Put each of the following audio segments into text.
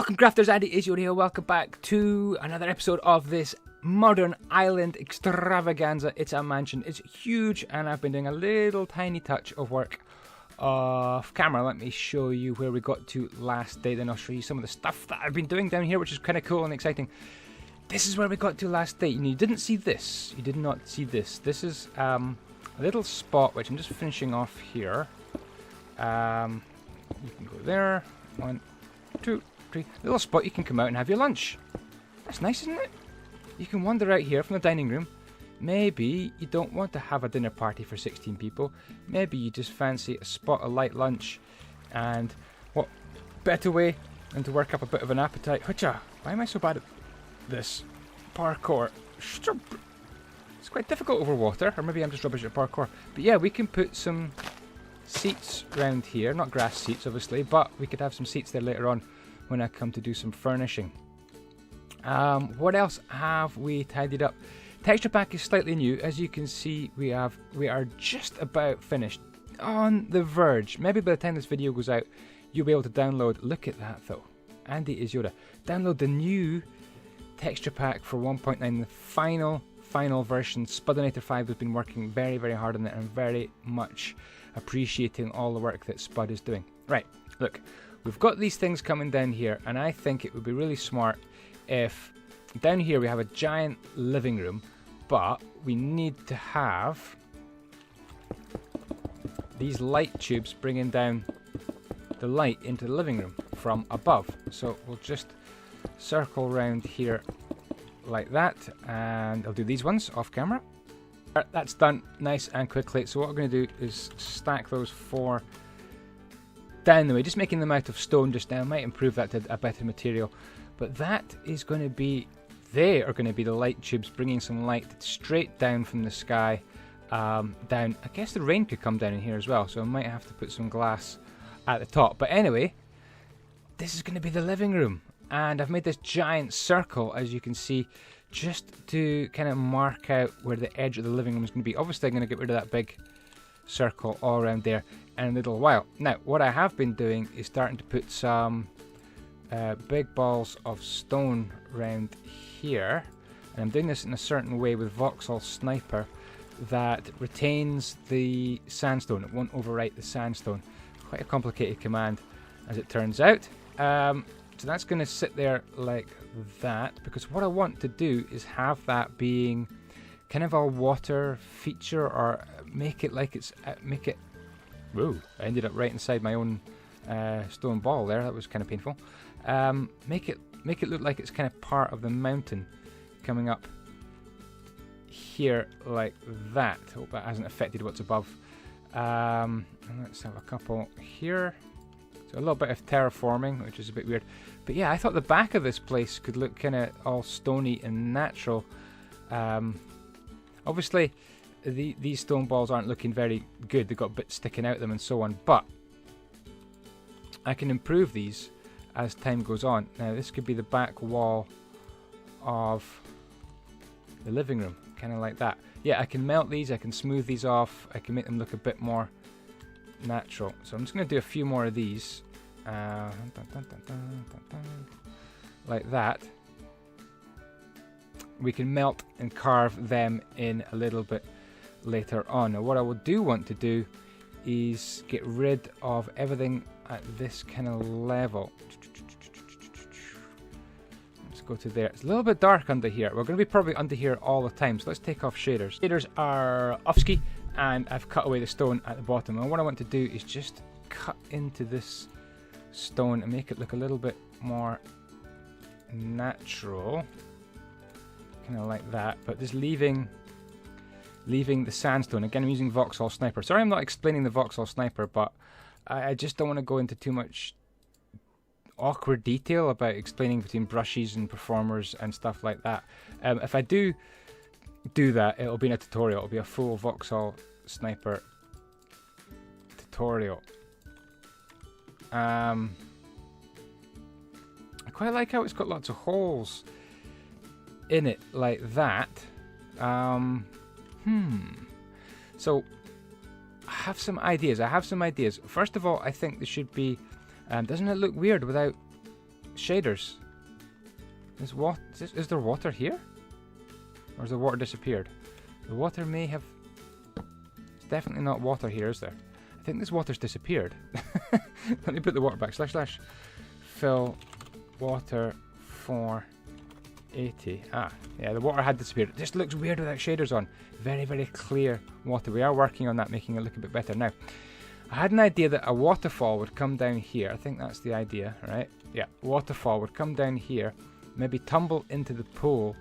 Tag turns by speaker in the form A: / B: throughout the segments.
A: Welcome crafters, andyisyoda here. Welcome back to another episode of this modern island extravaganza. It's a mansion, it's huge, and I've been doing a little tiny touch of work off camera. Let me show you where we got to last day, then I'll show you some of the stuff that I've been doing down here, which is kind of cool and exciting. This is where we got to last day. You didn't see this, you did not see this. This is a little spot which I'm just finishing off here. You can go there, 1, 2, 3, little spot you can come out and have your lunch. That's nice, isn't it? You can wander out here from the dining room. Maybe you don't want to have a dinner party for 16 people. Maybe you just fancy a spot of light lunch. And what better way than to work up a bit of an appetite? Hutcha! Why am I so bad at this? Parkour. It's quite difficult over water, or maybe I'm just rubbish at parkour. But yeah, we can put some seats around here. Not grass seats, obviously, but we could have some seats there later on when I come to do some furnishing. What else have we tidied up? Texture pack is slightly new. As you can see, we are just about finished. On the verge. Maybe by the time this video goes out, you'll be able to download. Look at that though. andyisyoda. Download the new texture pack for 1.9, the final version. Spudinator 5 has been working very, very hard on it, and very much appreciating all the work that Spud is doing. Right, look. We've got these things coming down here, and I think it would be really smart if down here we have a giant living room, but we need to have these light tubes bringing down the light into the living room from above. So we'll just circle around here like that, and I'll do these ones off camera. That's done nice and quickly. So what we're going to do is stack those 4 down the way, just making them out of stone just now. Might improve that to a better material, but that is going to be, they are going to be the light tubes bringing some light straight down from the sky down. I guess the rain could come down in here as well, so I might have to put some glass at the top. But anyway, this is going to be the living room, and I've made this giant circle, as you can see, just to kind of mark out where the edge of the living room is going to be. Obviously I'm going to get rid of that big circle all around there in a little while. Now what I have been doing is starting to put some big balls of stone around here, and I'm doing this in a certain way with Vexento Sniper that retains the sandstone. It won't overwrite the sandstone. Quite a complicated command, as it turns out. So that's going to sit there like that, because what I want to do is have that being kind of a water feature, or make it like it's whoa, I ended up right inside my own stone ball there. That was kind of painful. Make it look like it's kind of part of the mountain coming up here like that. Hope that hasn't affected what's above. And let's have a couple here. So a little bit of terraforming, which is a bit weird. But yeah, I thought the back of this place could look kind of all stony and natural. Obviously, these stone balls aren't looking very good. They've got bits sticking out of them and so on. But I can improve these as time goes on. Now, this could be the back wall of the living room, kind of like that. Yeah, I can melt these. I can smooth these off. I can make them look a bit more natural. So I'm just going to do a few more of these. Like that. We can melt and carve them in a little bit later on. Now what I do want to do is get rid of everything at this kind of level. Let's go to there. It's a little bit dark under here. We're going to be probably under here all the time, so let's take off shaders. Shaders are off-ski, and I've cut away the stone at the bottom, and what I want to do is just cut into this stone and make it look a little bit more natural. Kind of like that, but just leaving the sandstone. Again, I'm using Vexento Sniper. Sorry I'm not explaining the Vexento Sniper, but I just don't want to go into too much awkward detail about explaining between brushes and performers and stuff like that. If I do that, it'll be in a tutorial. It'll be a full Vexento Sniper tutorial. I quite like how it's got lots of holes in it like that. So I have some ideas. First of all, I think there should be doesn't it look weird without shaders. Is there water here? Or has the water disappeared? The water may have... It's definitely not water here, is there? I think this water's disappeared. Let me put the water back. / fill water for 80. Ah, yeah, the water had disappeared. It just looks weird without shaders on. Very, very clear water. We are working on that, making it look a bit better. Now, I had an idea that a waterfall would come down here. I think that's the idea, right? Yeah, waterfall would come down here, maybe tumble into the pool,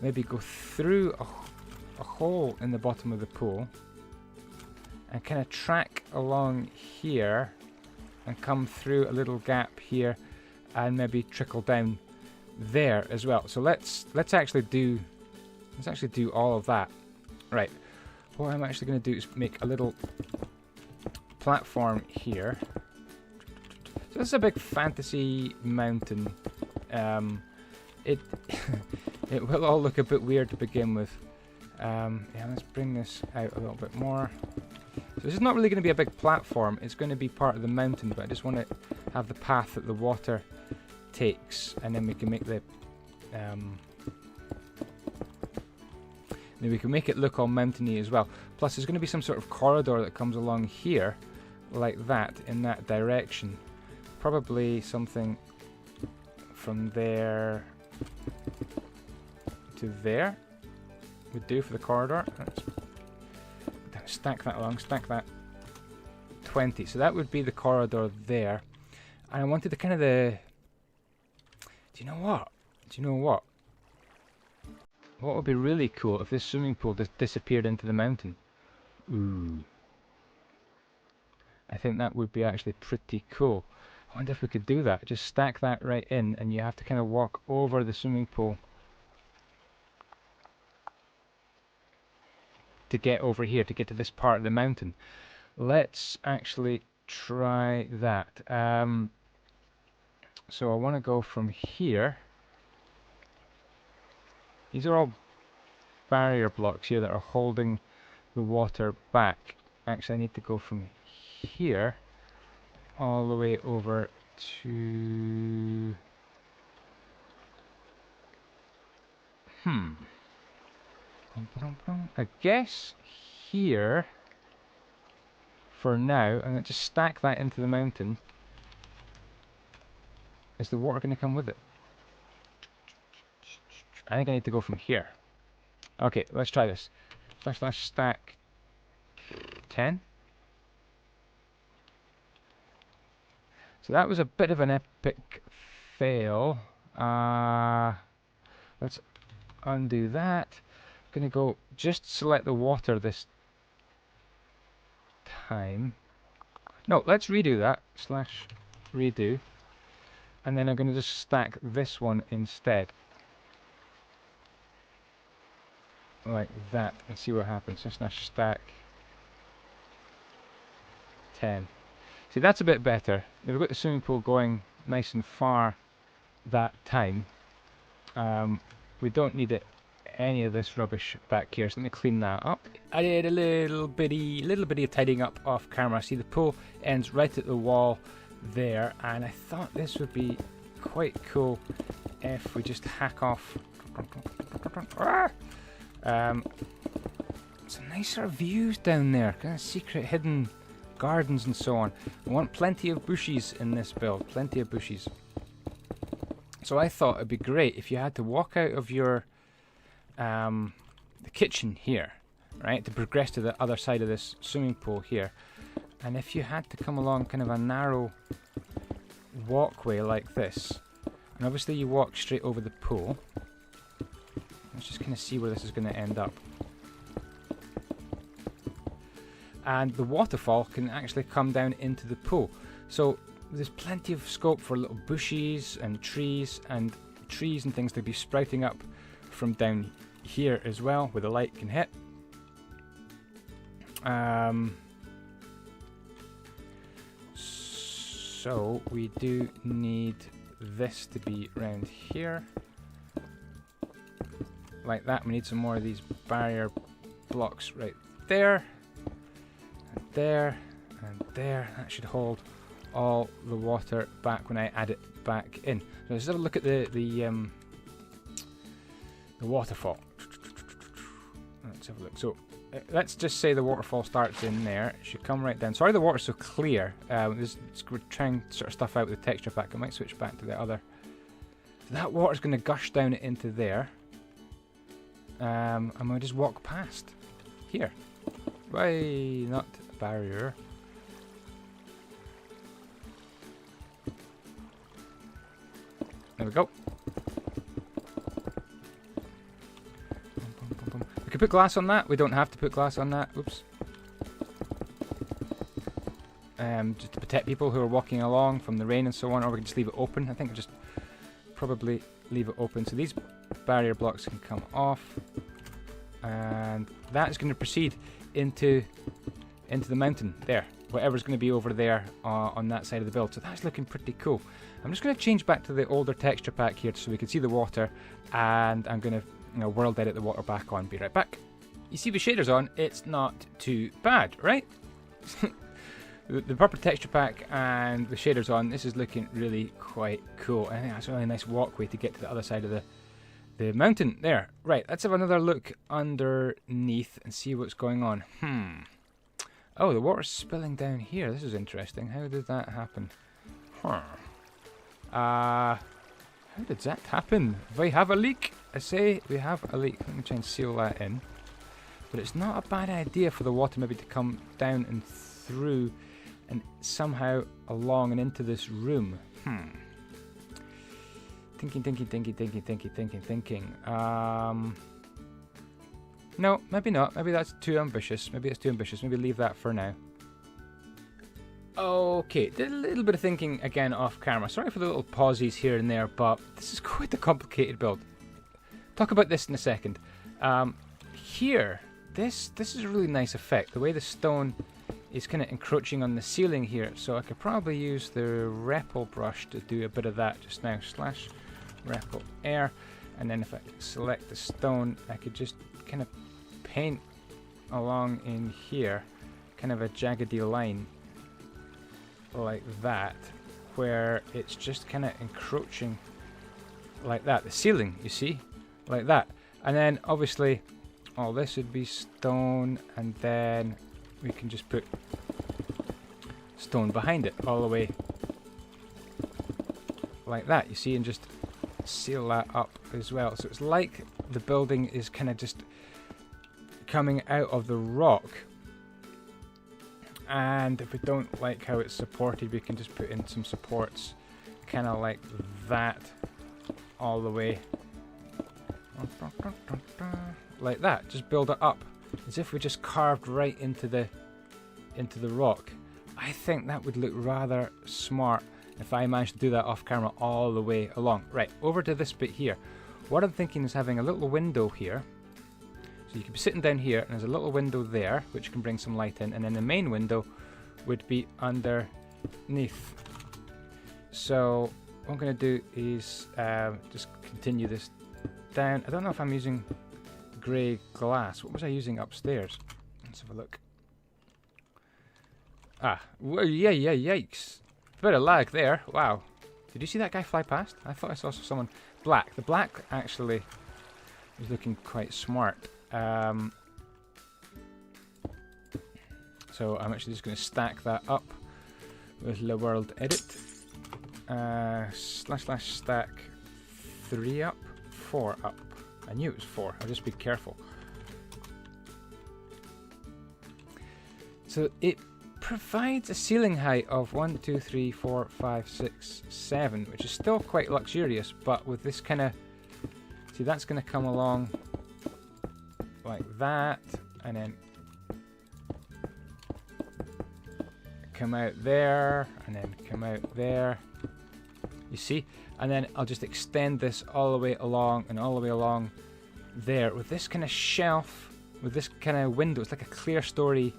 A: maybe go through a hole in the bottom of the pool, and kind of track along here and come through a little gap here and maybe trickle down there as well. So let's actually do all of that. Right. What I'm actually going to do is make a little platform here. So this is a big fantasy mountain. It it will all look a bit weird to begin with. Yeah, let's bring this out a little bit more. So this is not really going to be a big platform. It's going to be part of the mountain, but I just want to have the path that the water takes, and then we can make the then we can make it look all mountainy as well. Plus, there's going to be some sort of corridor that comes along here, like that, in that direction. Probably something from there to there would do for the corridor. Let's stack that along, stack that 20. So that would be the corridor there. And I wanted the kind of the... Do you know what? What would be really cool if this swimming pool just disappeared into the mountain? Ooh. I think that would be actually pretty cool. I wonder if we could do that. Just stack that right in, and you have to kind of walk over the swimming pool to get over here, to get to this part of the mountain. Let's actually try that. So I want to go from here. These are all barrier blocks here that are holding the water back. Actually, I need to go from here all the way over to... I guess here, for now, I'm going to just stack that into the mountain. Is the water going to come with it? I think I need to go from here. Okay, let's try this. Slash stack 10. So that was a bit of an epic fail. Let's undo that. Gonna go just select the water this time. No, let's redo that. Slash redo. And then I'm gonna just stack this one instead. Like that, and see what happens. Just slash stack 10. See, that's a bit better. We've got the swimming pool going nice and far that time. We don't need any of this rubbish back here, so let me clean that up. I did a little bitty of tidying up off camera. See, the pool ends right at the wall there, and I thought this would be quite cool if we just hack off some nicer views down there, kind of secret hidden gardens and so on. I want plenty of bushes in this build, plenty of bushes. So I thought it'd be great if you had to walk out of your the kitchen here, right, to progress to the other side of this swimming pool here, and if you had to come along kind of a narrow walkway like this, and obviously you walk straight over the pool. Let's just kind of see where this is going to end up. And the waterfall can actually come down into the pool. So there's plenty of scope for little bushes and trees and things to be sprouting up from down here as well, where the light can hit. So we do need this to be around here. Like that. We need some more of these barrier blocks right there. And there. And there. That should hold all the water back when I add it back in. So let's have a look at the waterfall. Let's have a look. So let's just say the waterfall starts in there. It should come right down. Sorry the water's so clear. We're trying sort of stuff out with the texture pack. I might switch back to the other. So that water's going to gush down into there. I'm going to just walk past. Here. Why not a barrier? There we go. We could put glass on that. We don't have to put glass on that. Oops. Just to protect people who are walking along from the rain and so on, or we can just leave it open. I think we'll just probably leave it open. So these barrier blocks can come off. And that's going to proceed into the mountain there. Whatever's going to be over there on that side of the build. So that's looking pretty cool. I'm just going to change back to the older texture pack here so we can see the water. And I'm going to world edit the water back on. Be right back. You see the shaders on, it's not too bad, right? The proper texture pack and the shaders on, this is looking really quite cool. I think that's a really nice walkway to get to the other side of the mountain there. Right, let's have another look underneath and see what's going on. Oh, the water's spilling down here. This is interesting. How did that happen? How did that happen? We have a leak. I say we have a leak. Let me try and seal that in. But it's not a bad idea for the water maybe to come down and through and somehow along and into this room. Thinking. No, maybe not. Maybe that's too ambitious. Maybe leave that for now. Okay, did a little bit of thinking again off camera. Sorry for the little pauses here and there, but this is quite a complicated build. Talk about this in a second. Here, this is a really nice effect. The way the stone is kind of encroaching on the ceiling here, so I could probably use the Repel brush to do a bit of that just now. Slash Repel Air, and then if I select the stone, I could just kind of paint along in here, kind of a jaggedy line like that, where it's just kind of encroaching like that. The ceiling, you see, like that. And then obviously all this would be stone, and then we can just put stone behind it all the way like that, you see, and just seal that up as well. So it's like the building is kind of just coming out of the rock. And if we don't like how it's supported, we can just put in some supports kind of like that all the way like that. Just build it up as if we just carved right into the rock. I think that would look rather smart if I managed to do that off camera all the way along. Right, over to this bit here. What I'm thinking is having a little window here. So you could be sitting down here, and there's a little window there, which can bring some light in, and then the main window would be underneath. So what I'm going to do is just continue this down. I don't know if I'm using grey glass. What was I using upstairs? Let's have a look. Whoa, yeah, yikes. Bit of lag there. Wow. Did you see that guy fly past? I thought I saw someone black. The black actually is looking quite smart. So I'm actually just going to stack that up with the world edit. / stack 3 up, 4 up. I knew it was 4. I'll just be careful. So it provides a ceiling height of 1, 2, 3, 4, 5, 6, 7, which is still quite luxurious, but with this kind of, see, that's going to come along like that, and then come out there, and then come out there, you see, and then I'll just extend this all the way along and all the way along there with this kind of shelf, with this kind of window. It's like a clear story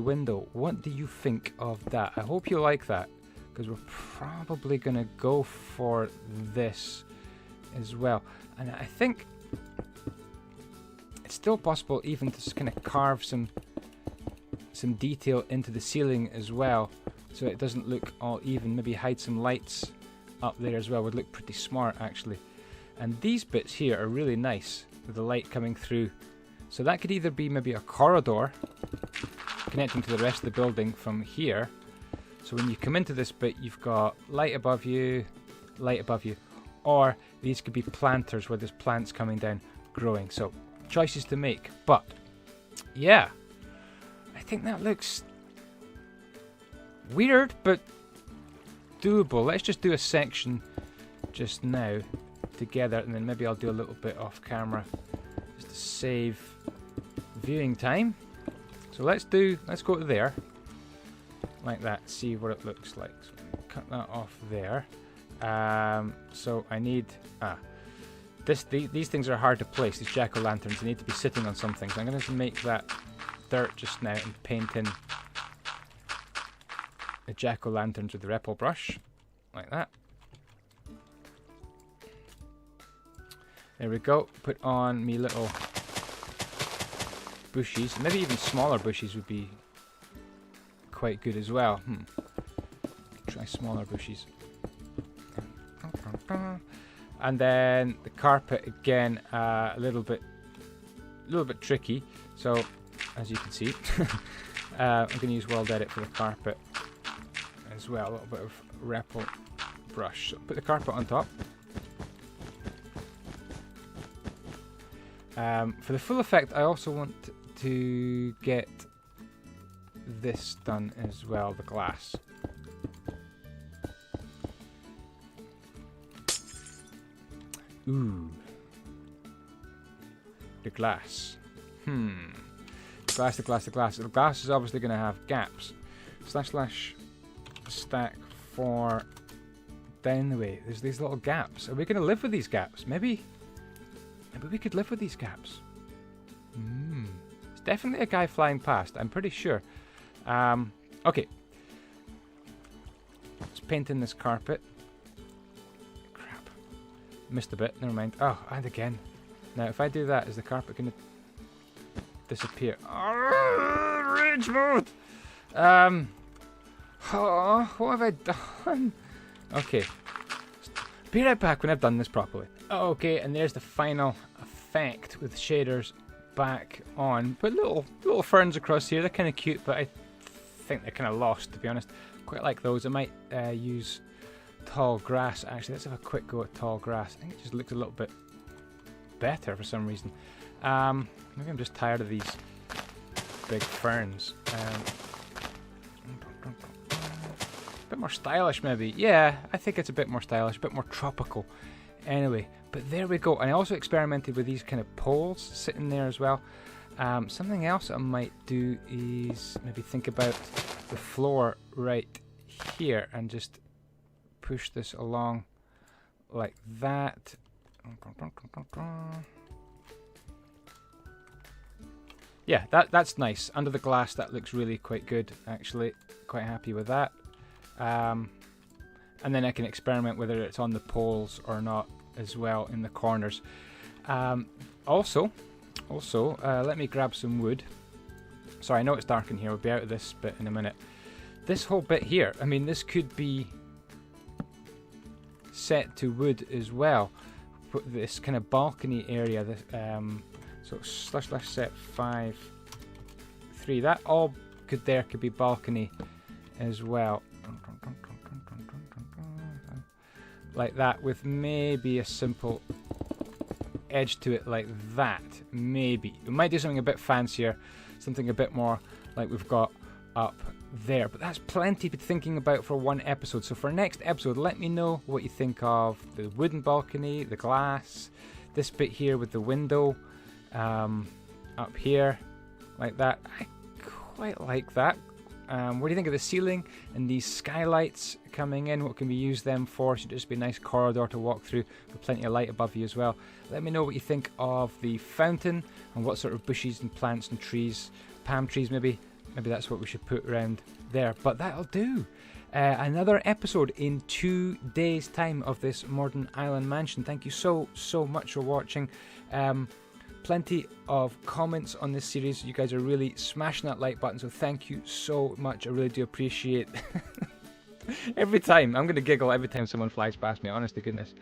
A: window. What do you think of that? I hope you like that, because we're probably gonna go for this as well. And I think it's still possible even to just kind of carve some detail into the ceiling as well so it doesn't look all even. Maybe hide some lights up there as well, would look pretty smart actually. And these bits here are really nice with the light coming through. So that could either be maybe a corridor connecting to the rest of the building from here. So when you come into this bit, you've got light above you, or these could be planters where there's plants coming down, growing. So choices to make, but yeah, I think that looks weird, but doable. Let's just do a section just now together, and then maybe I'll do a little bit off camera just to save viewing time. So let's go to there like that, see what it looks like. So cut that off there. So I need these things are hard to place, these jack-o'-lanterns. They need to be sitting on something, so I'm going to make that dirt just now and paint in the jack-o'-lanterns with the Repel brush like that. There we go. Put on me little bushes. Maybe even smaller bushes would be quite good as well. Try smaller bushes. And then the carpet again, a little bit tricky. So as you can see, I'm going to use World Edit for the carpet as well. A little bit of Repel brush. So put the carpet on top. For the full effect, I also want to get this done as well, the glass. Ooh. The glass. The glass. The glass is obviously going to have gaps. / stack for down the way. There's these little gaps. Are we going to live with these gaps? Maybe we could live with these gaps. It's definitely a guy flying past, I'm pretty sure. Okay. Let's paint in this carpet. Crap. Missed a bit, never mind. Oh, and again. Now, if I do that, is the carpet going to disappear? Oh, rage mode! Oh, what have I done? Okay. Be right back when I've done this properly. Okay, and there's the final effect with shaders back on. Put little ferns across here. They're kind of cute, but I think they're kind of lost, to be honest. Quite like those. I might use tall grass. Actually, let's have a quick go at tall grass. I think it just looks a little bit better for some reason. Maybe I'm just tired of these big ferns. A bit more stylish, maybe. Yeah, I think it's a bit more stylish, a bit more tropical. Anyway, but there we go. And I also experimented with these kind of poles sitting there as well. Something else I might do is maybe think about the floor right here and just push this along like that. Yeah, that's nice. Under the glass, that looks really quite good, actually. Quite happy with that. And then I can experiment whether it's on the poles or not as well in the corners. Also, let me grab some wood. Sorry, I know it's dark in here. We'll be out of this bit in a minute. This whole bit here, I mean, this could be set to wood as well. Put this kind of balcony area. This, so / set 5 3. That all could be balcony as well. Like that, with maybe a simple edge to it like that. Maybe we might do something a bit fancier, something a bit more like we've got up there, but that's plenty to be thinking about for one episode. So for next episode, let me know what you think of the wooden balcony, the glass, this bit here with the window up here like that. I quite like that. What do you think of the ceiling and these skylights coming in? What can we use them for? Should just be a nice corridor to walk through with plenty of light above you as well. Let me know what you think of the fountain and what sort of bushes and plants and trees, palm trees maybe. Maybe that's what we should put around there. But that'll do. Another episode in 2 days' time of this Modern Island Mansion. Thank you so much for watching. plenty of comments on this series. You guys are really smashing that like button, so thank you so much. I really do appreciate every time. I'm going to giggle every time someone flies past me, honest to goodness.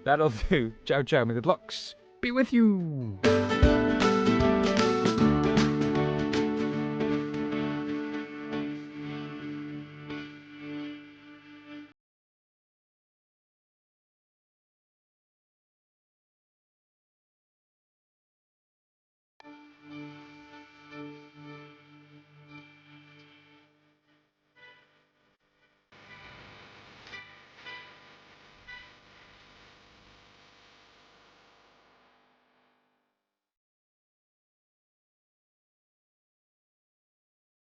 A: That'll do. Ciao, ciao. May the blocks be with you.